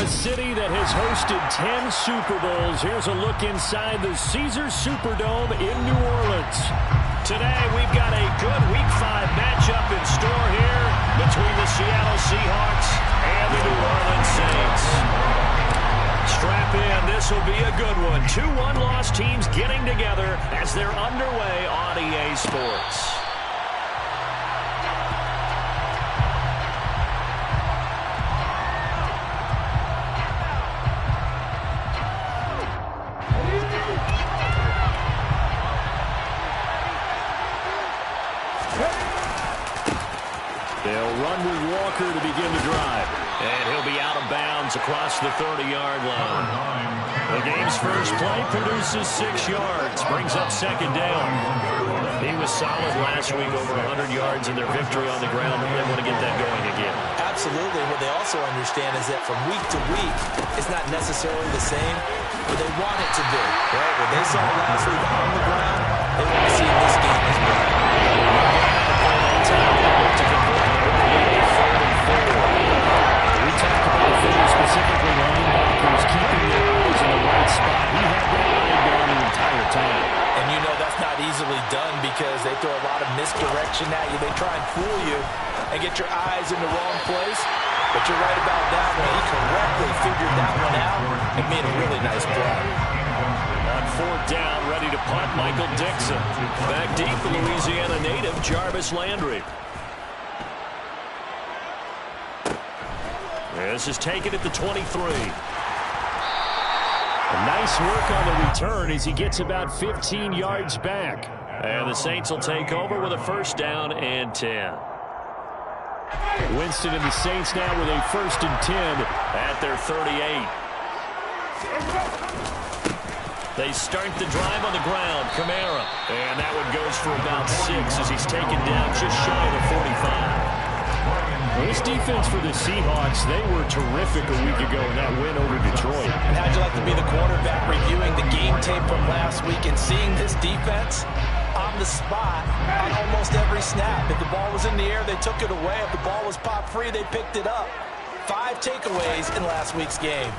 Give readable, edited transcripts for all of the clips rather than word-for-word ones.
a city that has hosted 10 Super Bowls, here's a look inside the Caesars Superdome in New Orleans. Today, we've got a good Week 5 matchup in store here between the Seattle Seahawks and the New Orleans Saints. Strap in, this will be a good one. Two one-loss teams getting together as they're underway on EA Sports. They'll run with Walker to begin the drive. And he'll be out of bounds across the 30-yard line. The game's first play produces 6 yards. Brings up second down. He was solid last week, over 100 yards in their victory on the ground. And they want to get that going again. Absolutely. What they also understand is that from week to week, it's not necessarily the same, but they want it to be. Right? What they saw last week on the ground, they want to see in this game as well. Specifically linebackers keeping their eyes in the right spot. He had that eye down the entire time. And you know that's not easily done because they throw a lot of misdirection at you. They try and fool you and get your eyes in the wrong place. But you're right about that one. He correctly figured that one out and made a really nice play. On fourth down, ready to punt, Michael Dixon. Back deep, the Louisiana native, Jarvis Landry. This is taken at the 23. A nice work on the return as he gets about 15 yards back. And the Saints will take over with a first down and 10. Winston and the Saints now with a 1st and 10 at their 38. They start the drive on the ground. Kamara. And that one goes for about 6 as he's taken down just shy of the 45. Well, this defense for the Seahawks, they were terrific a week ago in that win over Detroit. And how'd you like to be the quarterback reviewing the game tape from last week and seeing this defense on the spot on almost every snap? If the ball was in the air, they took it away. If the ball was popped free, they picked it up. 5 takeaways in last week's game.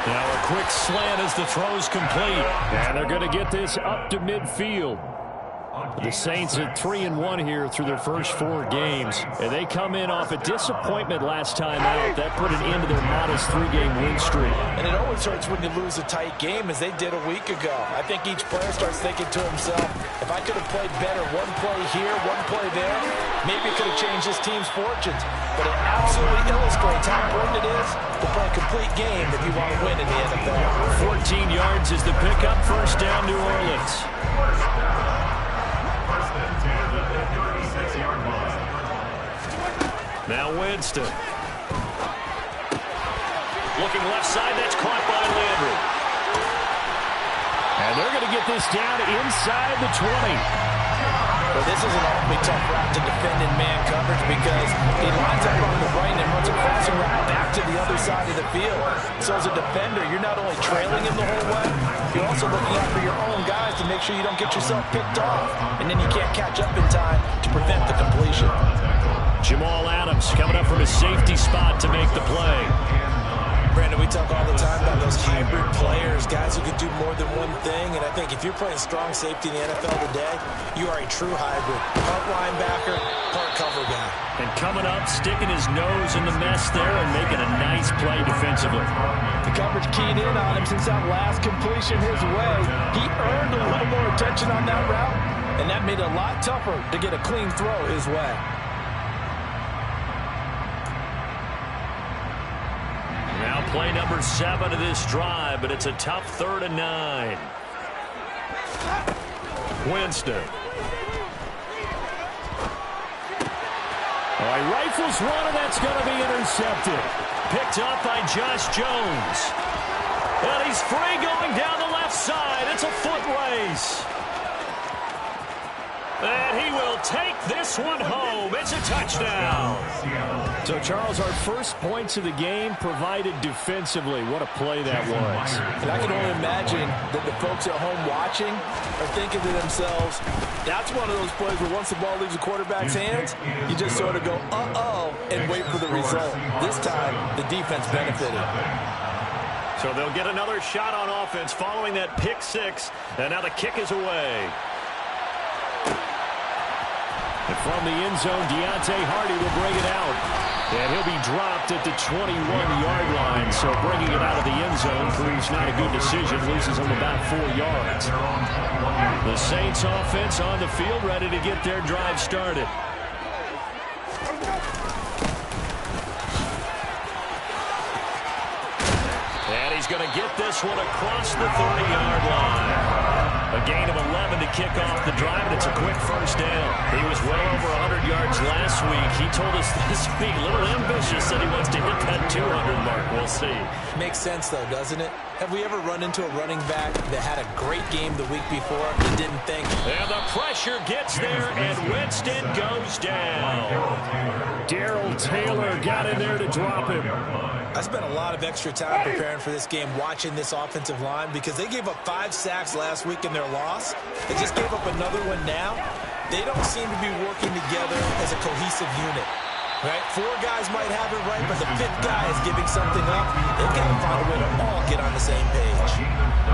Now a quick slant as the throw's complete. And they're going to get this up to midfield. The Saints at 3-1 here through their first 4 games. And they come in off a disappointment last time out. That put an end to their modest 3-game win streak. And it always hurts when you lose a tight game as they did a week ago. I think each player starts thinking to himself, if I could have played better one play here, one play there, maybe it could have changed this team's fortunes. But it absolutely illustrates how important it is to play a complete game if you want to win in the NFL. 14 yards is the pickup. First down, New Orleans. Now Winston. Looking left side, that's caught by Landry. And they're going to get this down inside the 20. Well, this is an awfully tough route to defend in man coverage because he lines up on the right and runs a crossing route back to the other side of the field. So as a defender, you're not only trailing him the whole way, you're also looking out for your own guys to make sure you don't get yourself picked off. And then you can't catch up in time to prevent the completion. Jamal Adams coming up from his safety spot to make the play. Brandon, we talk all the time about those hybrid players, guys who can do more than one thing. And I think if you're playing strong safety in the NFL today, you are a true hybrid. Part linebacker, part cover guy. And coming up, sticking his nose in the mess there and making a nice play defensively. The coverage keyed in on him since that last completion his way. He earned a little more attention on that route, and that made it a lot tougher to get a clean throw his way. Now play number 7 of this drive, but it's a tough 3rd and 9. Winston. Oh, he rifles one, and that's going to be intercepted. Picked up by Josh Jones. And he's free going down the left side. It's a foot race. And he will take this one home. It's a touchdown. So, Charles, our first points of the game provided defensively. What a play that was. And I can only imagine that the folks at home watching are thinking to themselves, that's one of those plays where once the ball leaves the quarterback's hands, you just sort of go, uh-oh, and wait for the result. This time, the defense benefited. So they'll get another shot on offense following that pick six. And now the kick is away. And from the end zone, Deontay Hardy will bring it out. And he'll be dropped at the 21-yard line. So bringing it out of the end zone proves not a good decision. Loses him about 4 yards. The Saints offense on the field, ready to get their drive started. And he's going to get this one across the 30-yard line. A gain of 11 to kick off the drive, and it's a quick first down. He was well over 100 yards last week. He told us this week, a little ambitious, said he wants to hit that 200 mark. We'll see. Makes sense, though, doesn't it? Have we ever run into a running back that had a great game the week before and didn't think? And the pressure gets there, and Winston goes down. Darrell Taylor got in there to drop him. I spent a lot of extra time preparing for this game, watching this offensive line, because they gave up 5 sacks last week in their loss. They just gave up another one now. They don't seem to be working together as a cohesive unit. Right? 4 guys might have it right, but the 5th guy is giving something up. They've got to find a way to all get on the same page.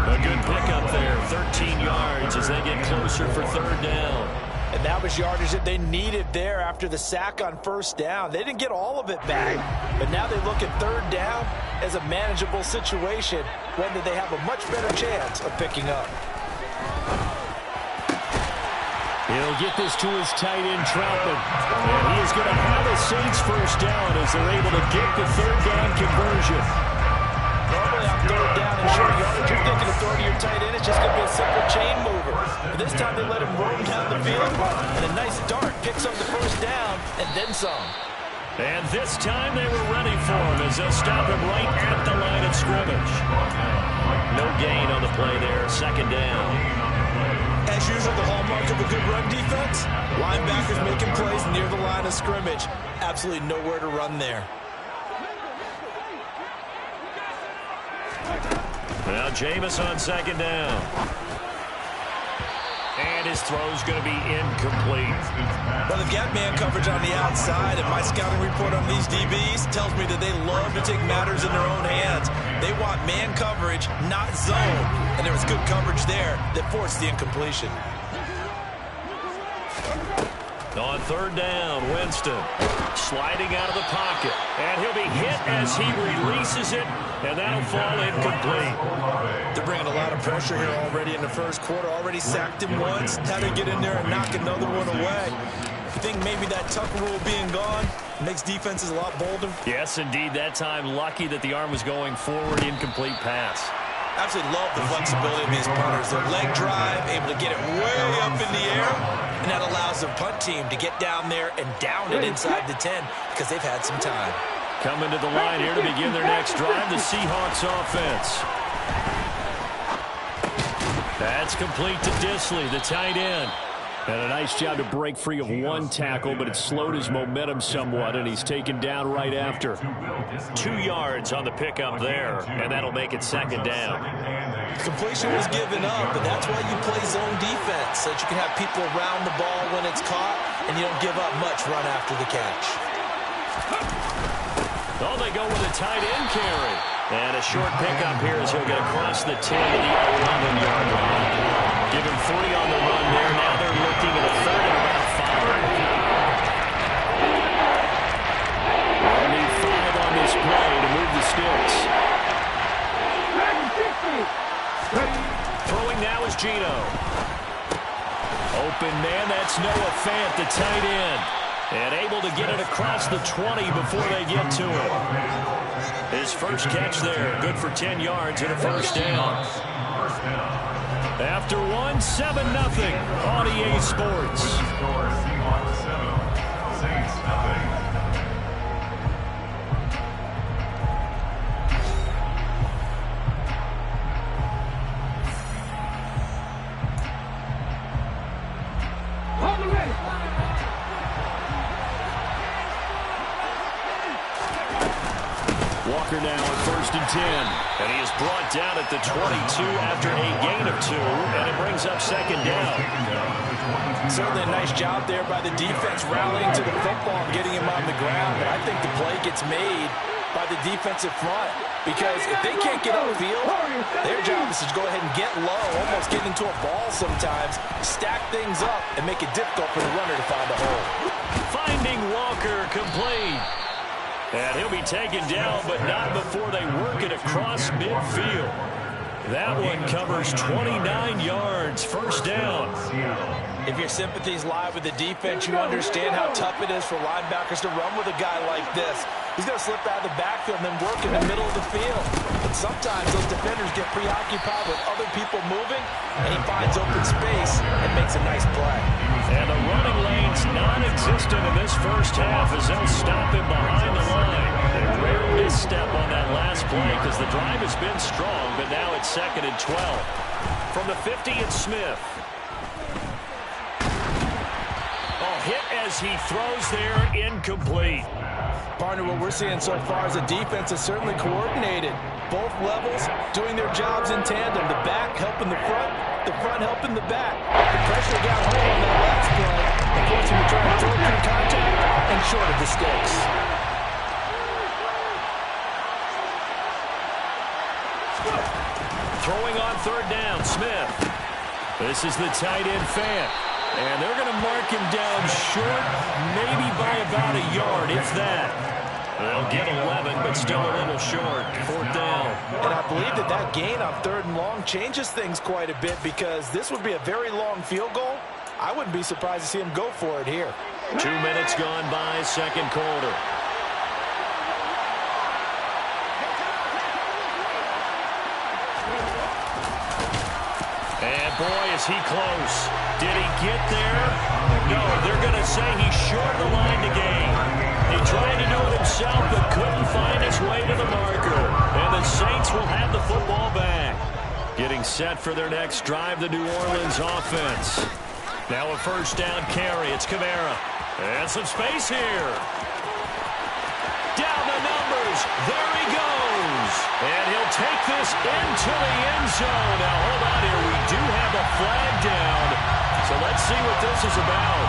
A good pickup there, 13 yards as they get closer for 3rd down. And that was yardage that they needed there after the sack on 1st down. They didn't get all of it back, but now they look at 3rd down as a manageable situation, one that they have a much better chance of picking up. He'll get this to his tight end, Troutman. And he is going to have a Saints first down as they're able to get the 3rd down conversion. Normally on 3rd down and short yardage, you're thinking of throwing to your tight end. It's just going to be a simple chain mover. But this time they let him roam down the field, and a nice dart picks up the 1st down and then some. And this time they were ready for him as they'll stop him right at the line of scrimmage. No gain on the play there, 2nd down. As usual, the hallmark of a good run defense, linebackers making plays near the line of scrimmage. Absolutely nowhere to run there. Now Jameis on 2nd down. And his throw's going to be incomplete. Well, they've got man coverage on the outside, and my scouting report on these DBs tells me that they love to take matters in their own hands. They want man coverage, not zone. And there was good coverage there that forced the incompletion. On 3rd down, Winston sliding out of the pocket. And he'll be hit as he releases it, and that'll fall incomplete. They're bringing a lot of pressure here already in the 1st quarter. Already sacked him once. How they get in there and knock another one away. You think maybe that Tucker rule being gone makes defenses a lot bolder? Yes, indeed. That time, lucky that the arm was going forward, incomplete pass. Absolutely love the flexibility of these punters. Their leg drive, able to get it way up in the air, and that allows the punt team to get down there and down it inside the 10 because they've had some time. Coming to the line here to begin their next drive, the Seahawks offense. That's complete to Disley, the tight end. And a nice job to break free of 1 tackle, but it slowed his momentum somewhat, and he's taken down right after. 2 yards on the pickup there, and that'll make it 2nd down. Completion was given up, and that's why you play zone defense, so that you can have people around the ball when it's caught, and you don't give up much run after the catch. Oh, they go with a tight end carry. And a short pickup here as he'll get across the 10 to the 11-yard line. Give him 3 on the run there. Now they're looking at a 3rd and about 5. They'll need 5 on this play to move the sticks. Throwing now is Gino. Open man, that's Noah Fant, the tight end. And able to get it across the 20 before they get to it. His first catch there, good for 10 yards and a 1st down. After 1, 7-0 on EA Sports. Walker now at 1st and 10. And he is brought down at the 22 after a gain of 2, and it brings up 2nd down. Certainly a nice job there by the defense rallying to the football and getting him on the ground. But I think the play gets made by the defensive front, because if they can't get upfield, their job is to go ahead and get low, almost get into a ball sometimes, stack things up, and make it difficult for the runner to find a hole. Finding Walker complete. And he'll be taken down, but not before they work it across midfield. That one covers 29 yards, 1st down. If your sympathies lie with the defense, you understand how tough it is for linebackers to run with a guy like this. He's going to slip out of the backfield and then work in the middle of the field. But sometimes those defenders get preoccupied with other people moving, and he finds open space and makes a nice play. And the running lane's non-existent in this first half as they'll stop him behind the line. A rare misstep on that last play because the drive has been strong, but now it's 2nd and 12. From the 50, it's Smith. Hit as he throws there, incomplete. Partner, what we're seeing so far is the defense is certainly coordinated. Both levels doing their jobs in tandem. The back helping the front helping the back. The pressure got home on that last play, and forced him to try to throw through contact and short of the sticks. Throwing on 3rd down, Smith. This is the tight end Fant. And they're going to mark him down short, maybe by about a yard, if that. They'll get 11, but still a little short. 4th down. And I believe that gain on 3rd and long changes things quite a bit, because this would be a very long field goal. I wouldn't be surprised to see him go for it here. 2 minutes gone by, 2nd quarter. And boy, is he close. Did he get there? No, they're going to say he's short the line to gain. He tried to do it himself, but couldn't find his way to the marker. And the Saints will have the football back. Getting set for their next drive, the New Orleans offense. Now a 1st down carry. It's Kamara. And some space here. Down the numbers. There he goes. And he'll take this into the end zone. Now, hold on here. We do have a flag down. So let's see what this is about.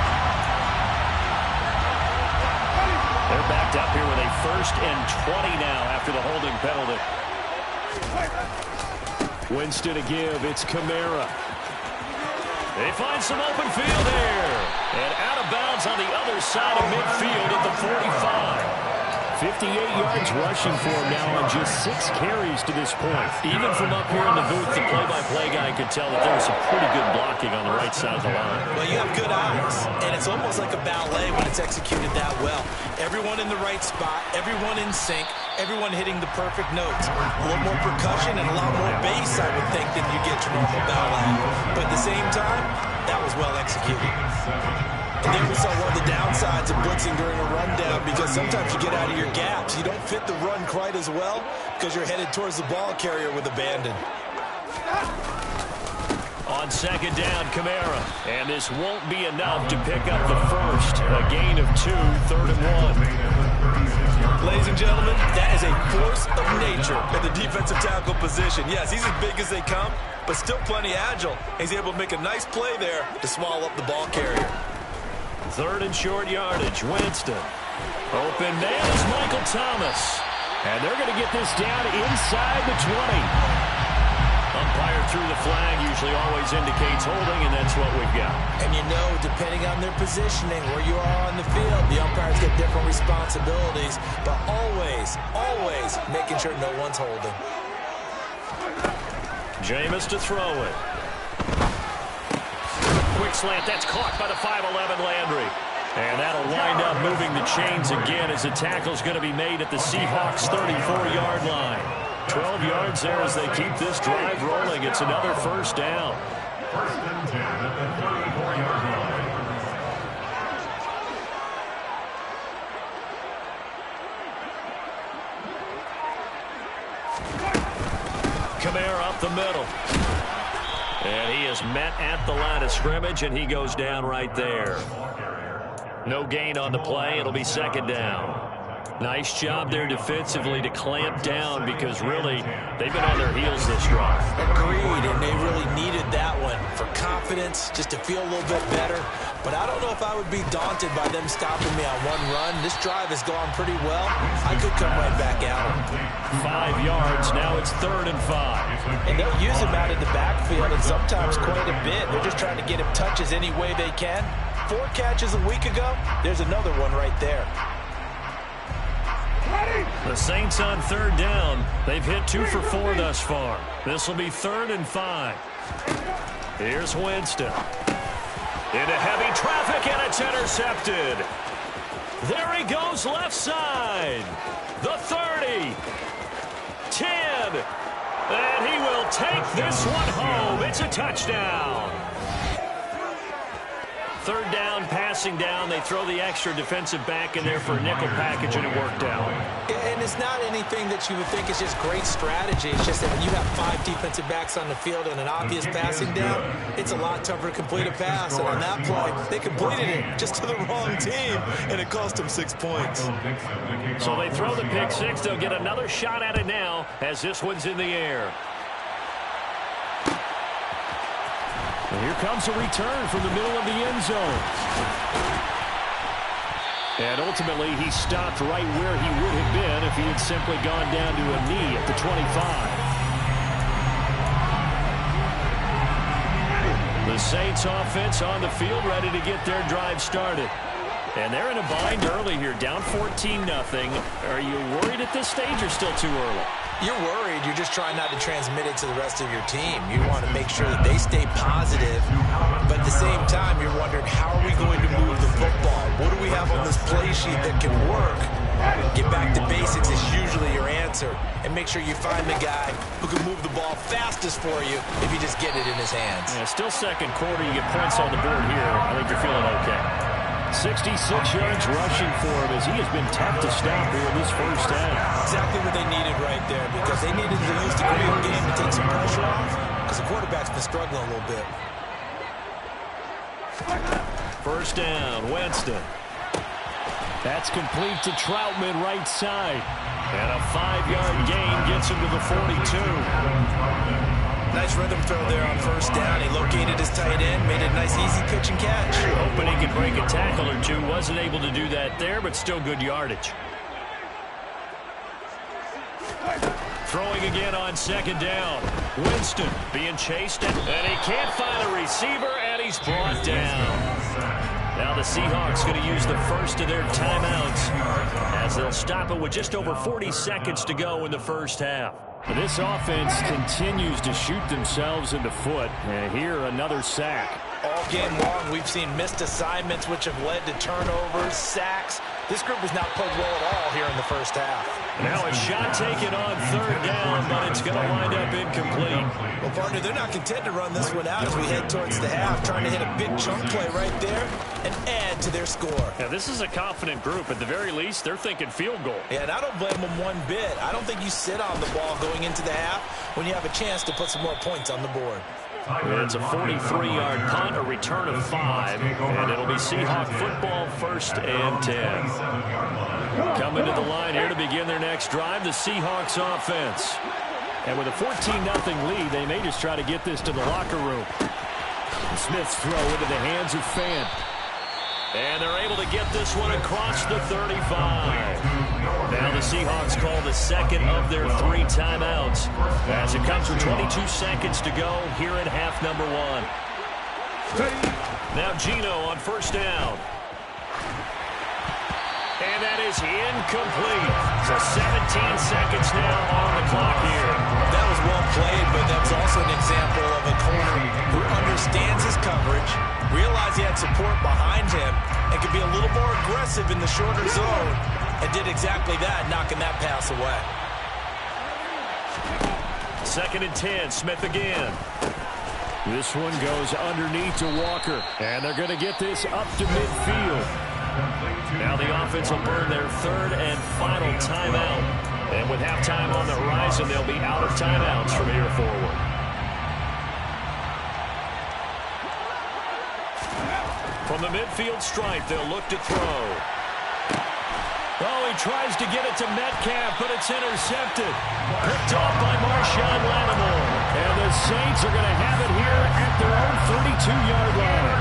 They're backed up here with a 1st and 20 now after the holding penalty. Winston to give. It's Kamara. They find some open field here. And out of bounds on the other side of midfield at the 45. 58 yards rushing for him now on just 6 carries to this point. Even from up here in the booth, the play-by-play guy could tell that there was some pretty good blocking on the right side of the line. Well, you have good eyes, and it's almost like a ballet when it's executed that well. Everyone in the right spot, everyone in sync, everyone hitting the perfect notes. A little more percussion and a lot more bass, I would think, than you get to normal ballet. But at the same time, that was well executed. And there we saw one of the downsides of blitzing during a rundown, because sometimes you get out of your gaps. You don't fit the run quite as well because you're headed towards the ball carrier with abandon. On 2nd down, Kamara. And this won't be enough to pick up the 1st. A gain of 2, 3rd and 1. Ladies and gentlemen, that is a force of nature in the defensive tackle position. Yes, he's as big as they come, but still plenty agile. He's able to make a nice play there to swallow up the ball carrier. 3rd and short yardage, Winston. Open man is Michael Thomas. And they're going to get this down inside the 20. Umpire threw the flag, usually always indicates holding, and that's what we've got. And you know, depending on their positioning, where you are on the field, the umpires get different responsibilities, but always, always making sure no one's holding. Jameis to throw it. Quick slant, that's caught by the 5'11" Landry. And that'll wind up moving the chains again as the tackle's going to be made at the Seahawks 34-yard line. 12 yards there as they keep this drive rolling. It's another 1st down. Kamara up the middle. And he is met at the line of scrimmage, and he goes down right there. No gain on the play. It'll be 2nd down. Nice job there defensively to clamp down because really they've been on their heels this drive. Agreed, and they really needed that one for confidence, just to feel a little bit better. But I don't know if I would be daunted by them stopping me on one run. This drive has gone pretty well. I could come right back at them. 5 yards. Now it's 3rd and 5. And they'll use him out in the backfield, and sometimes quite a bit. They're just trying to get him touches any way they can. 4 catches a week ago. There's another one right there. The Saints on 3rd down. They've hit 2 for 4 thus far. This will be 3rd and 5. Here's Winston. Into heavy traffic, and it's intercepted. There he goes left side. The 30. 10. And he will take this one home. It's a touchdown. 3rd down, passing down. They throw the extra defensive back in there for a nickel package, and it worked out. And it's not anything that you would think is just great strategy. It's just that when you have 5 defensive backs on the field and an obvious passing down, it's a lot tougher to complete a pass. And on that play, they completed it just to the wrong team, and it cost them 6 points. So they throw the pick 6. They'll get another shot at it now as this one's in the air. And here comes a return from the middle of the end zone. And ultimately, he stopped right where he would have been if he had simply gone down to a knee at the 25. The Saints offense on the field ready to get their drive started. And they're in a bind early here, down 14-0. Are you worried at this stage or still too early? You're worried. You're just trying not to transmit it to the rest of your team. You want to make sure that they stay positive. But at the same time, you're wondering, how are we going to move the football? What do we have on this play sheet that can work? Get back to basics is usually your answer. And make sure you find the guy who can move the ball fastest for you if you just get it in his hands. Yeah, still second quarter. You get points on the board here. I think you're feeling okay. 66 yards rushing for him as he has been tough to stop here in this first half. Exactly what they needed right there, because they needed to use the ground game to take some pressure off, because the quarterback's been struggling a little bit. First down, Winston. That's complete to Troutman right side. And a 5-yard gain gets him to the 42. Nice rhythm throw there on first down. He located his tight end, made it a nice easy pitch and catch. Hoping he could break a tackle or two. Wasn't able to do that there, but still good yardage. Throwing again on second down. Winston being chased, and he can't find a receiver, and he's brought down. Now the Seahawks going to use the first of their timeouts as they'll stop it with just over 40 seconds to go in the first half. This offense continues to shoot themselves in the foot. And here, another sack. All game long, we've seen missed assignments, which have led to turnovers, sacks. This group has not played well at all here in the first half. Now a shot taken on third down, but it's going to wind up incomplete. Well, partner, they're not content to run this one out as we head towards the half, trying to hit a big chunk play right there and add to their score. Yeah, this is a confident group. At the very least, they're thinking field goal. Yeah, and I don't blame them one bit. I don't think you sit on the ball going into the half when you have a chance to put some more points on the board. It's a 43-yard punt, a return of 5, and it'll be Seahawk football, 1st and 10. Coming to the line here to begin their next drive, the Seahawks offense. And with a 14-0 lead, they may just try to get this to the locker room. Smith's throw into the hands of Fant. And they're able to get this one across the 35. Now the Seahawks call the second of their 3 timeouts as it comes with 22 seconds to go here in half number 1. Now Gino on first down. And that is incomplete. So 17 seconds now on the clock here. That was well played, but that's also an example of a corner who understands his coverage, realized he had support behind him, and could be a little more aggressive in the shorter zone, and did exactly that, knocking that pass away. 2nd and 10, Smith again. This one goes underneath to Walker, and they're going to get this up to midfield. Now the offense will burn their 3rd and final timeout. And with halftime on the horizon, they'll be out of timeouts from here forward. From the midfield stripe, they'll look to throw. Oh, he tries to get it to Metcalf, but it's intercepted. Picked off by Marshawn Lattimore. And the Saints are going to have it here at their own 32-yard line.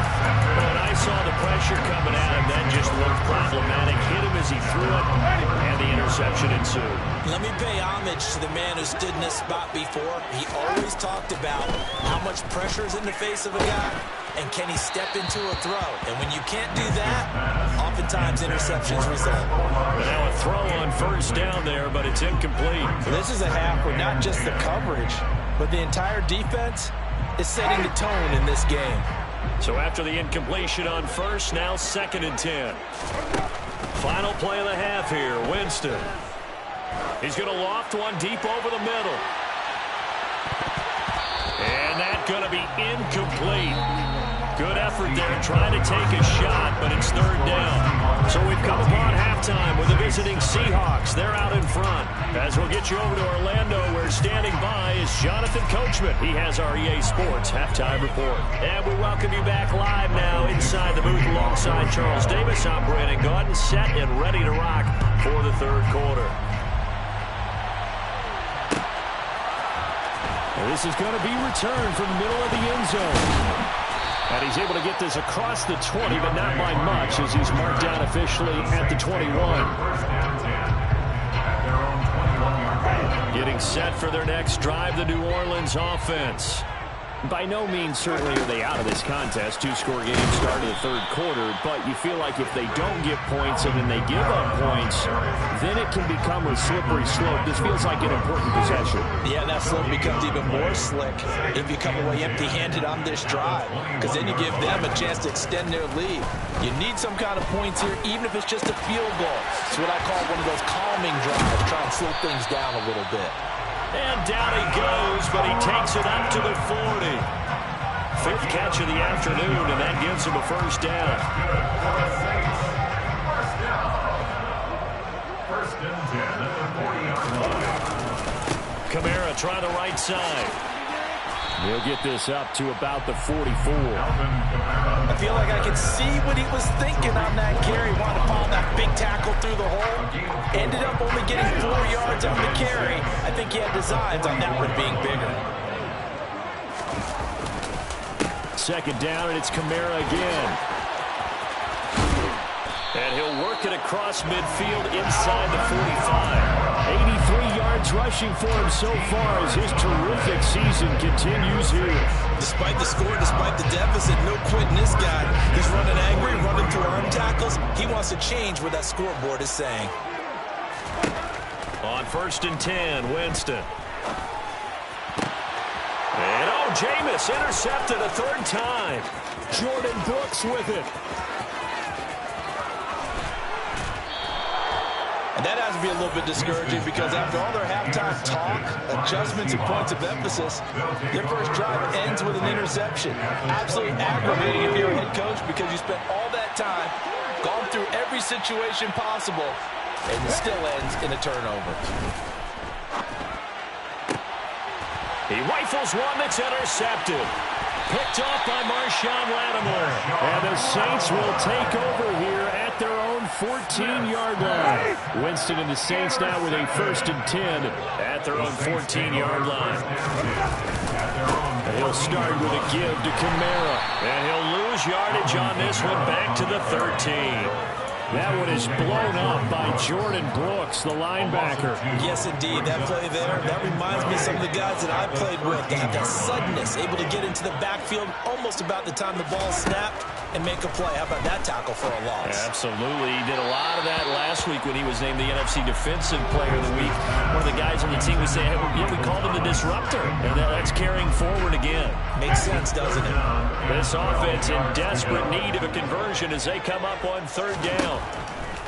And I saw the pressure coming at him. That just looked problematic. Hit him as he threw it, and the interception ensued. Let me pay homage to the man who stood in this spot before. He always talked about how much pressure is in the face of a guy, and can he step into a throw? And when you can't do that, oftentimes interceptions result. And now a throw on first down there, but it's incomplete. This is a half where not just the coverage, but the entire defense is setting the tone in this game. So after the incompletion on first, now 2nd and 10. Final play of the half here, Winston. He's going to loft one deep over the middle. And that's going to be incomplete. Good effort there, trying to take a shot, but it's 3rd down. So we've come upon halftime with the visiting Seahawks. They're out in front. As we'll get you over to Orlando, where standing by is Jonathan Coachman. He has our EA Sports halftime report. And we welcome you back live now inside the booth alongside Charles Davis. I'm Brandon Gaudin, set and ready to rock for the 3rd quarter. And this is going to be returned from the middle of the end zone. And he's able to get this across the 20, but not by much, as he's marked down officially at the 21. Getting set for their next drive, the New Orleans offense. By no means certainly are they out of this contest. 2-score game start of the 3rd quarter, but you feel like if they don't get points and then they give up points, then it can become a slippery slope. This feels like an important possession. Yeah, that slope becomes even more slick if you come away empty-handed on this drive, because then you give them a chance to extend their lead. You need some kind of points here, even if it's just a field goal. It's what I call one of those calming drives, try and slow things down a little bit. And down he goes, but he takes it up to the 40. 5th catch of the afternoon, and that gives him a 1st down. Kamara trying the right side. He'll get this up to about the 44. I feel like I can see what he was thinking on that carry. Wanted to follow that big tackle through the hole. Ended up only getting 4 yards on the carry. I think he had designs on that one being bigger. 2nd down, and it's Kamara again. And he'll work it across midfield inside the 45. 83 yards rushing for him so far as his terrific season continues here. Despite the score, despite the deficit, no quitting this guy. He's running angry, running through arm tackles. He wants to change what that scoreboard is saying. On 1st and 10, Winston. And Jameis intercepted a 3rd time. Jordan Brooks with it. And that has to be a little bit discouraging, because after all their halftime talk, adjustments and points of emphasis, their first drive ends with an interception. Absolutely aggravating if you're a head coach, because you spent all that time, gone through every situation possible, and it still ends in a turnover. He rifles one that's intercepted. Picked off by Marshawn Lattimore. And the Saints will take over here at their own 14-yard line. Winston and the Saints now with a 1st and 10 at their own 14-yard line. And he'll start with a give to Kamara. And he'll lose yardage on this one, back to the 13. That one is blown up by Jordan Brooks, the linebacker. Yes, indeed. That play there, that reminds me of some of the guys that I played with. They have that suddenness, able to get into the backfield almost about the time the ball snapped and make a play. How about that tackle for a loss? Absolutely. He did a lot of that last week when he was named the NFC Defensive Player of the Week. One of the guys on the team was saying, hey, we called him the disruptor. And that's carrying forward again. Makes sense, doesn't it? This offense in desperate need of a conversion as they come up on 3rd down.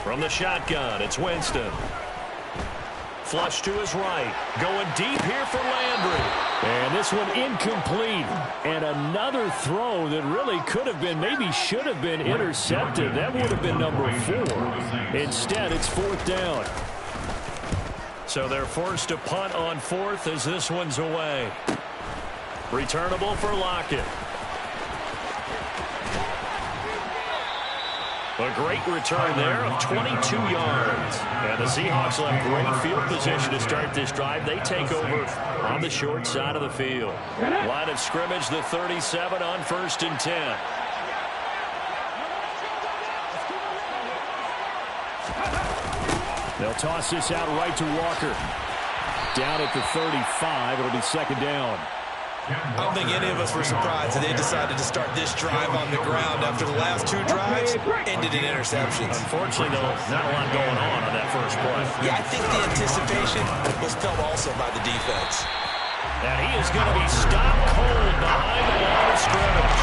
From the shotgun, it's Winston. Flush to his right. Going deep here for Landry. And this one incomplete. And another throw that really could have been, maybe should have been intercepted. That would have been number 4. Instead, it's 4th down. So they're forced to punt on 4th as this one's away. Returnable for Lockett. A great return there of 22 yards. And the Seahawks will have great field position to start this drive. They take over on the short side of the field. Line of scrimmage, the 37 on 1st and 10. They'll toss this out right to Walker. Down at the 35, it'll be 2nd down. I don't think any of us were surprised that they decided to start this drive on the ground after the last 2 drives ended in interceptions. Unfortunately, though, not a lot going on that first play. Yeah, I think the anticipation was felt also by the defense. And he is going to be stopped cold behind the line of scrimmage.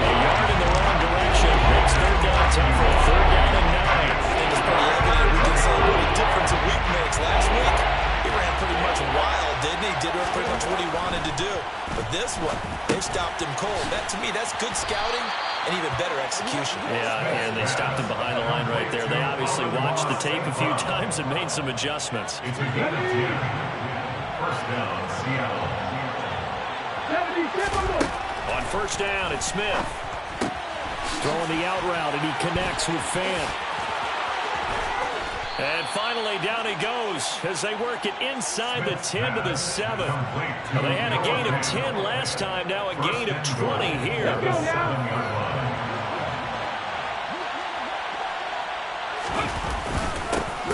A yard in the wrong direction makes 3rd down tougher. 3rd down and 9. I think it's pretty evident. We can say what a difference a week makes. Last week, he ran pretty much wild, didn't he? Did pretty much what he wanted to do. But this one, they stopped him cold. That, to me, that's good scouting and even better execution. Yeah, and they stopped him behind the line right there. They obviously watched the tape a few times and made some adjustments. On 1st down, it's Smith. Throwing the out route, and he connects with Fant. And finally, down he goes as they work it inside the 10 to the 7. Well, they had a gain of 10 last time, now a gain of 20 here.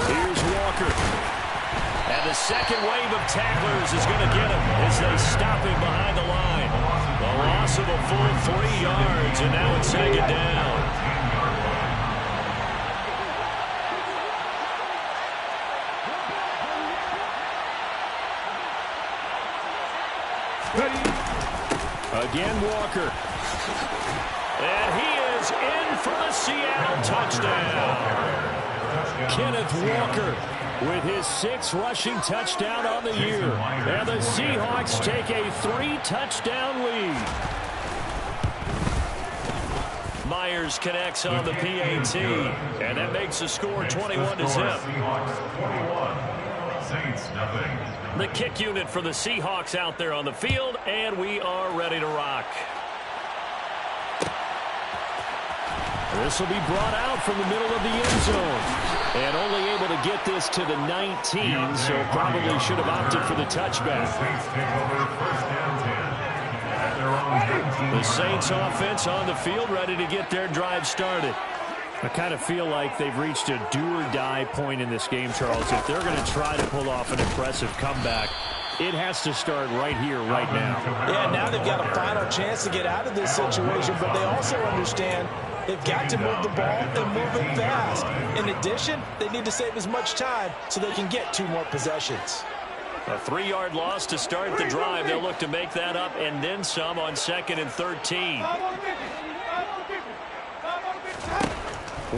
Here's Walker. And the second wave of tacklers is going to get him as they stop him behind the line. A loss of a full 3 yards, and now it's 2nd down. Again, Walker. And he is in for the Seattle touchdown. Kenneth Walker with his 6th rushing touchdown on the year. And the Seahawks take a 3-touchdown lead. Myers connects on the PAT. And that makes the score 21-0. The kick unit for the Seahawks out there on the field, and we are ready to rock. This will be brought out from the middle of the end zone. And only able to get this to the 19, so probably should have opted for the touchback. The Saints offense on the field, ready to get their drive started. I kind of feel like they've reached a do-or-die point in this game, Charles. If they're going to try to pull off an impressive comeback, it has to start right here, right now. Yeah, now they've got a final chance to get out of this situation, but they also understand they've got to move the ball and move it fast. In addition, they need to save as much time so they can get 2 more possessions. A 3-yard loss to start the drive. They'll look to make that up and then some on 2nd and 13.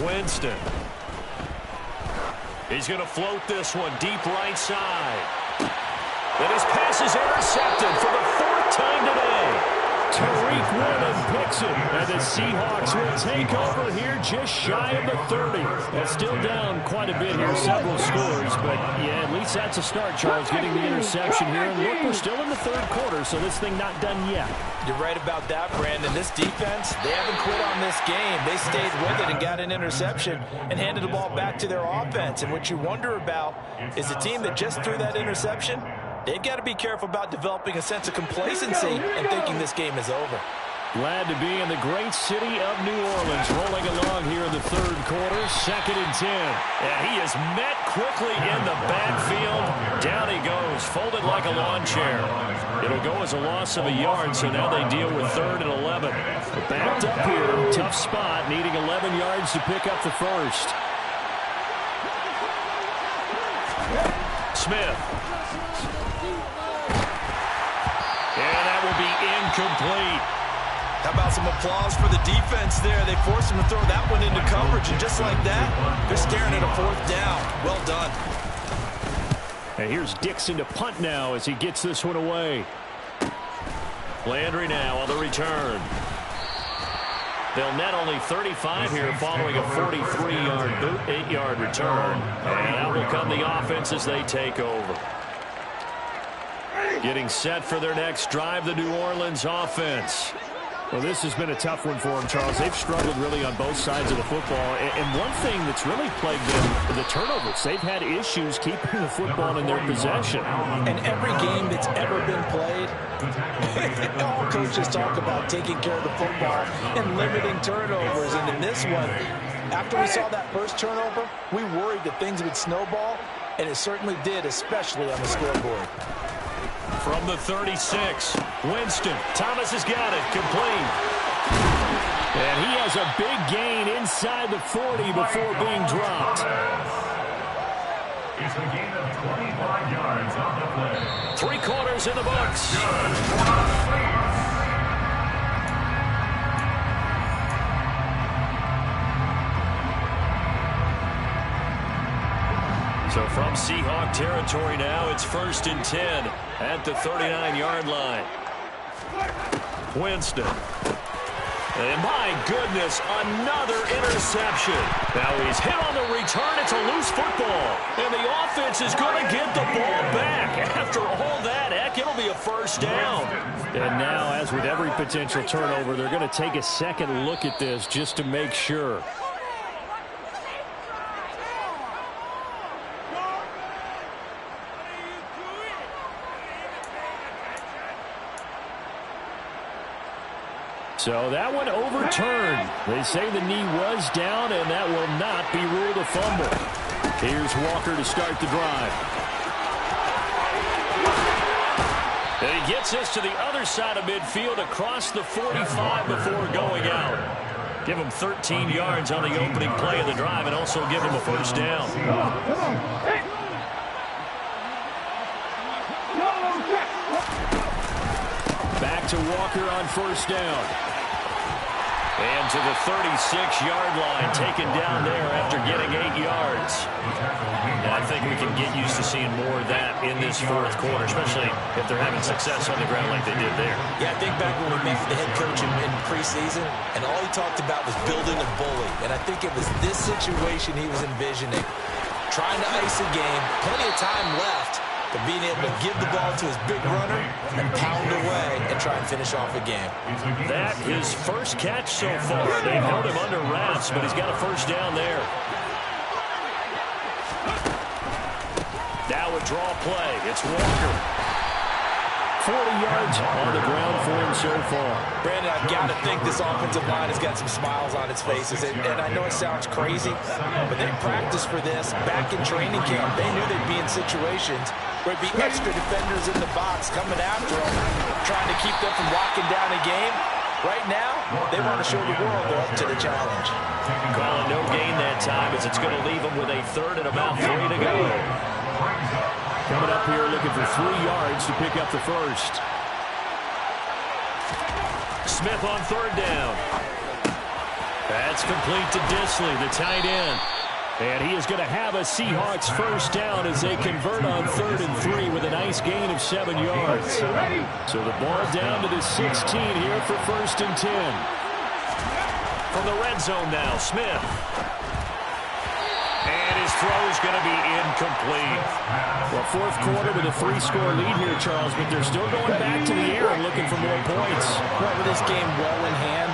Winston. He's going to float this one deep right side. And his pass is intercepted for the 4th time today. Tariq Woolen picks it, and the Seahawks will take over here just shy of the 30. That's still down quite a bit here, several scores, but yeah, at least that's a start, Charles, getting the interception here. And look, we're still in the 3rd quarter, so this thing not done yet. You're right about that, Brandon. This defense, they haven't quit on this game. They stayed with it and got an interception and handed the ball back to their offense. And what you wonder about is the team that just threw that interception, they've got to be careful about developing a sense of complacency and thinking this game is over. Glad to be in the great city of New Orleans, rolling along here in the 3rd quarter, 2nd and 10. And he is met quickly in the backfield. Down he goes, folded like a lawn chair. It'll go as a loss of a yard, so now they deal with 3rd and 11. Backed up here, tough spot, needing 11 yards to pick up the 1st. Smith. And that will be incomplete. How about some applause for the defense there? They forced him to throw that one into coverage, and just like that, they're staring at a 4th down. Well done. And here's Dixon to punt now as he gets this one away. Landry now on the return. They'll net only 35 here following a 43-yard boot, 8-yard return. And out will come the offense as they take over. Getting set for their next drive, the New Orleans offense. Well, this has been a tough one for them, Charles. They've struggled really on both sides of the football. And one thing that's really plagued them, the turnovers. They've had issues keeping the football in their possession. And every game that's ever been played, all coaches talk about taking care of the football and limiting turnovers. And in this one, after we saw that first turnover, we worried that things would snowball, and it certainly did, especially on the scoreboard. From the 36, Winston. Thomas has got it. Complete. And he has a big gain inside the 40 before being dropped. It's a gain of 25 yards on the play. 3 quarters in the books. So from Seahawk territory now, it's 1st and 10 at the 39-yard line. Winston. And my goodness, another interception. Now he's hit on the return. It's a loose football. And the offense is going to get the ball back. After all that, heck, it'll be a first down. And now, as with every potential turnover, they're going to take a second look at this just to make sure. So that one overturned. They say the knee was down, and that will not be ruled a fumble. Here's Walker to start the drive. And he gets us to the other side of midfield across the 45 before going out. Give him 13 yards on the opening play of the drive and also give him a first down. Back to Walker on first down. And to the 36-yard line, taken down there after getting 8 yards. And I think we can get used to seeing more of that in this fourth quarter, especially if they're having success on the ground like they did there. Yeah, I think back when we met with the head coach in preseason, and all he talked about was building a bully. And I think it was this situation he was envisioning. Trying to ice a game, plenty of time left, but being able to give the ball to his big runner and pound away and try and finish off a game. That his first catch so far. They've held him under wraps, but he's got a first down there. Now a draw play. It's Walker. 40 yards on the ground for him so far. Brandon, I've got to think this offensive line has got some smiles on its faces. And I know it sounds crazy, but they practiced for this back in training camp. They knew they'd be in situations where there'd be extra defenders in the box coming after them, trying to keep them from locking down a game. Right now, they want to show the world they're up to the challenge. Calling no gain that time as it's going to leave them with a third and about 3 to go. Coming up here looking for 3 yards to pick up the first. Smith on third down. That's complete to Disley, the tight end. And he is going to have a Seahawks first down as they convert on 3rd and 3 with a nice gain of 7 yards. So the ball down to the 16 here for 1st and 10. From the red zone now, Smith. And his throw is going to be incomplete. Well, fourth quarter with a 3-score lead here, Charles, but they're still going back to the air and looking for more points. Well, with this game well in hand,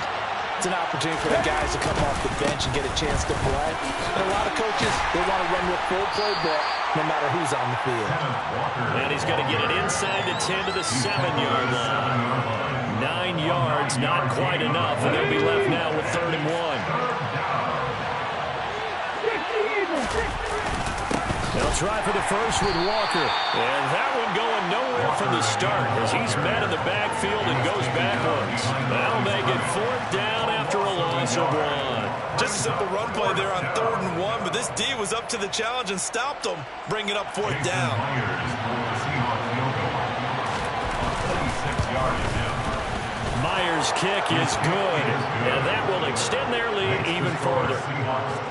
it's an opportunity for the guys to come off the bench and get a chance to play. And a lot of coaches, they want to run with full playbook no matter who's on the field. And he's going to get it inside the 10 to the 7-yard line. 9 yards, not quite enough, and they'll be left now with 3rd and 1. They'll try for the first with Walker. And that one going nowhere from the start as he's met in the backfield and goes backwards. That'll make it 4th down after a loss of 1. Just a simple run play there on 3rd and 1, but this D was up to the challenge and stopped them, bringing up 4th down. Myers' kick is good, and that will extend their lead even further.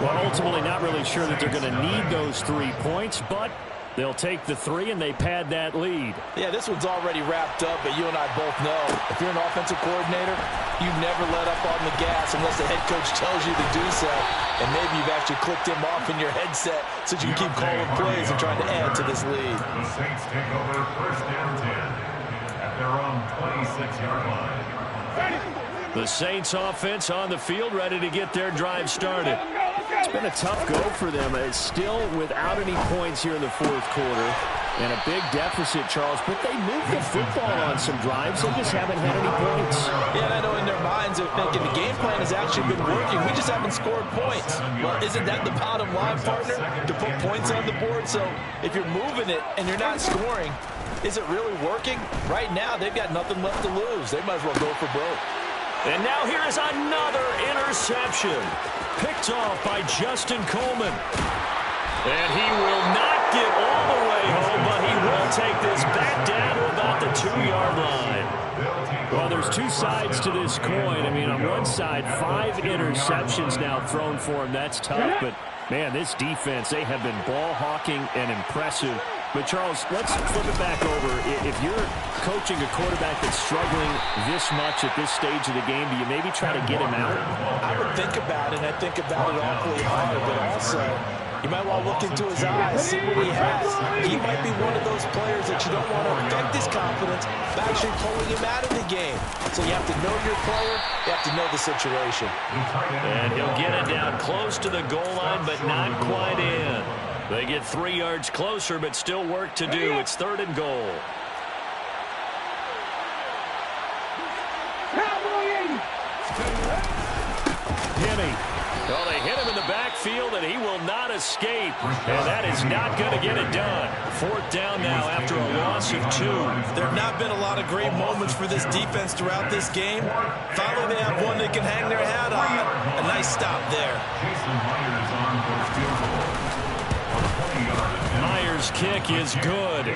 Well, ultimately not really sure that they're going to need those 3 points, but they'll take the 3 and they pad that lead. Yeah, this one's already wrapped up, but you and I both know if you're an offensive coordinator, you never let up on the gas unless the head coach tells you to do so. And maybe you've actually clicked him off in your headset so you can keep calling plays and trying to add to this lead. The Saints take over 1st and 10 at their own 26-yard line. The Saints offense on the field, ready to get their drive started. It's been a tough go for them. It's still without any points here in the fourth quarter. And a big deficit, Charles. But they moved the football on some drives. They just haven't had any points. Yeah, and I know in their minds they're thinking the game plan has actually been working. We just haven't scored points. Well, isn't that the bottom line, partner? To put points on the board? So if you're moving it and you're not scoring, is it really working? Right now, they've got nothing left to lose. They might as well go for broke. And now here is another interception. Picked off by Justin Coleman. And he will not get all the way home, but he will take this back down to about the 2-yard line. Well, there's two sides to this coin. I mean, on one side, 5 interceptions now thrown for him. That's tough, but, man, this defense, they have been ball hawking and impressive. But, Charles, let's flip it back over. If you're coaching a quarterback that's struggling this much at this stage of the game, do you maybe try to get him out? I would think about it, and I think about it awfully hard, but also you might want to look into his eyes, see what he has. He might be one of those players that you don't want to affect his confidence by actually pulling him out of the game. So you have to know your player, you have to know the situation. And he'll get it down close to the goal line, but not quite in. They get 3 yards closer, but still work to do. It's 3rd and goal. Himmy. Well, they hit him in the backfield, and he will not escape. And that is not going to get it done. 4th down now after a loss of 2. There have not been a lot of great moments for this defense throughout this game. Finally, they have one they can hang their hat on. A nice stop there. Myers' kick is good.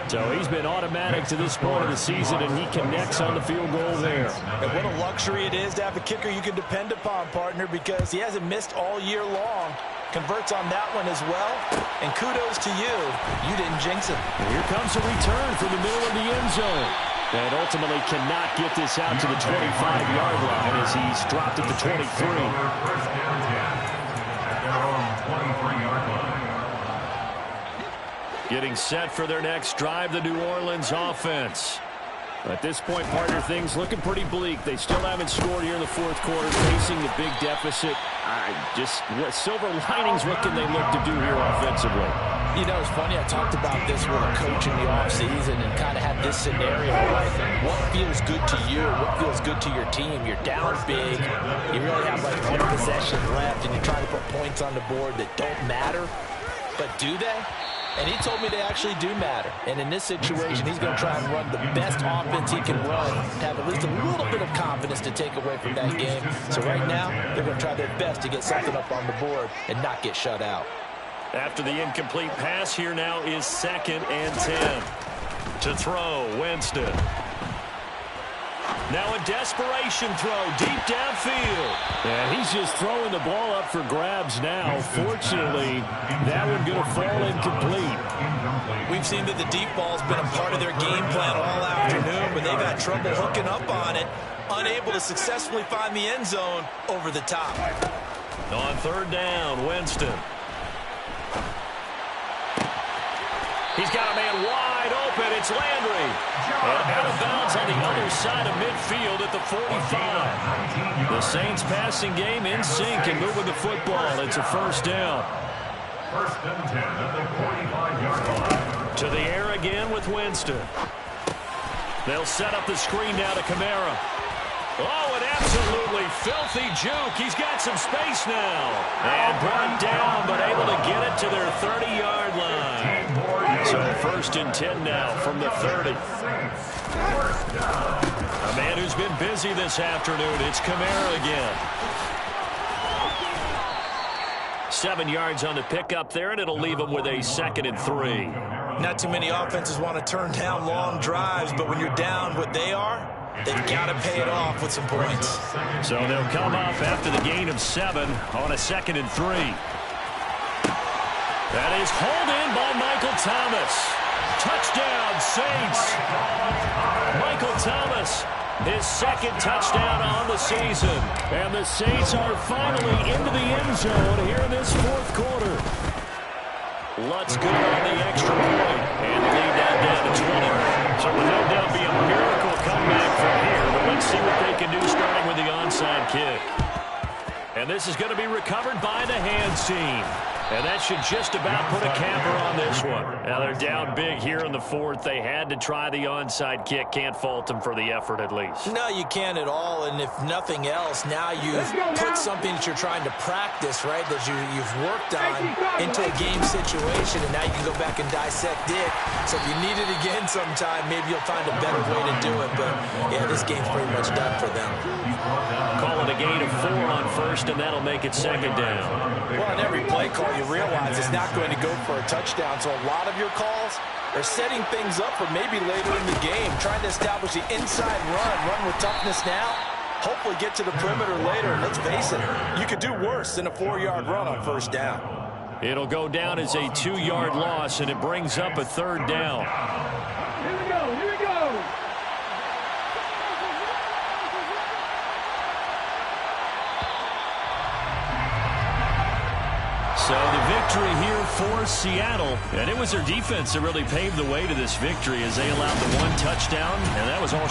So he's been automatic to this point of the season, and he connects on the field goal there. And what a luxury it is to have a kicker you can depend upon, partner, because he hasn't missed all year long. Converts on that one as well. And kudos to you. You didn't jinx him. And here comes a return from the middle of the end zone. And ultimately cannot get this out to the 25-yard line as he's dropped at the 23. Getting set for their next drive, the New Orleans offense. At this point, partner, things looking pretty bleak. They still haven't scored here in the fourth quarter, facing the big deficit. Just what silver linings, what can they look to do here offensively? You know, it's funny, I talked about this with a coach in the offseason and kind of had this scenario, like, what feels good to you? What feels good to your team? You're down big. You really have, like, 1 possession left, and you're trying to put points on the board that don't matter. But do they? And he told me they actually do matter. And in this situation, he's going to try and run the best offense he can run, have at least a little bit of confidence to take away from that game. So right now, they're going to try their best to get something up on the board and not get shut out. After the incomplete pass, here now is 2nd and 10. To throw, Winston. Now a desperation throw deep downfield. And he's just throwing the ball up for grabs now. Fortunately, that one going to fall incomplete. We've seen that the deep ball's been a part of their game plan all afternoon, but they've had trouble hooking up on it, unable to successfully find the end zone over the top. On 3rd down, Winston. He's got a man wide open. It's Landry. And out of bounds on the other side of midfield at the 45. The Saints passing game in sync and moving the football. It's a 1st down. 1st and 10 at the 45-yard line. To the air again with Winston. They'll set up the screen now to Kamara. Oh, an absolutely filthy juke. He's got some space now. And brought down, but able to get it to their 30-yard line. So 1st and 10 now from the 30. A man who's been busy this afternoon. It's Kamara again. 7 yards on the pickup there, and it'll leave him with a 2nd and 3. Not too many offenses want to turn down long drives, but when you're down what they are, they've got to pay it off with some points. So they'll come up after the gain of 7 on a 2nd and 3. That is hauled in by Michael Thomas. Touchdown, Saints. Michael Thomas, his 2nd touchdown on the season. And the Saints are finally into the end zone here in this 4th quarter. Let's go on the extra point. And the lead down to 20. So will no doubt be a miracle comeback from here. But let's see what they can do starting kick. And this is going to be recovered by the hands team. And that should just about put a capper on this one. Now they're down big here in the fourth. They had to try the onside kick. Can't fault them for the effort at least. No, you can't at all. And if nothing else, now you've put something that you're trying to practice, right, that you've worked on into a game situation. And now you can go back and dissect it. So if you need it again sometime, maybe you'll find a better way to do it. But, yeah, this game's pretty much done for them. Call it a gain of 4 on first, and that'll make it second down. Well, on every play call, you realize it's not going to go for a touchdown. So a lot of your calls are setting things up for maybe later in the game, trying to establish the inside run with toughness now, hopefully get to the perimeter later. And let's face it, you could do worse than a 4-yard run on first down. It'll go down as a 2-yard loss, and it brings up a third down. Here we go, here we go. So the victory here for Seattle, and it was their defense that really paved the way to this victory as they allowed the 1 touchdown, and that was all.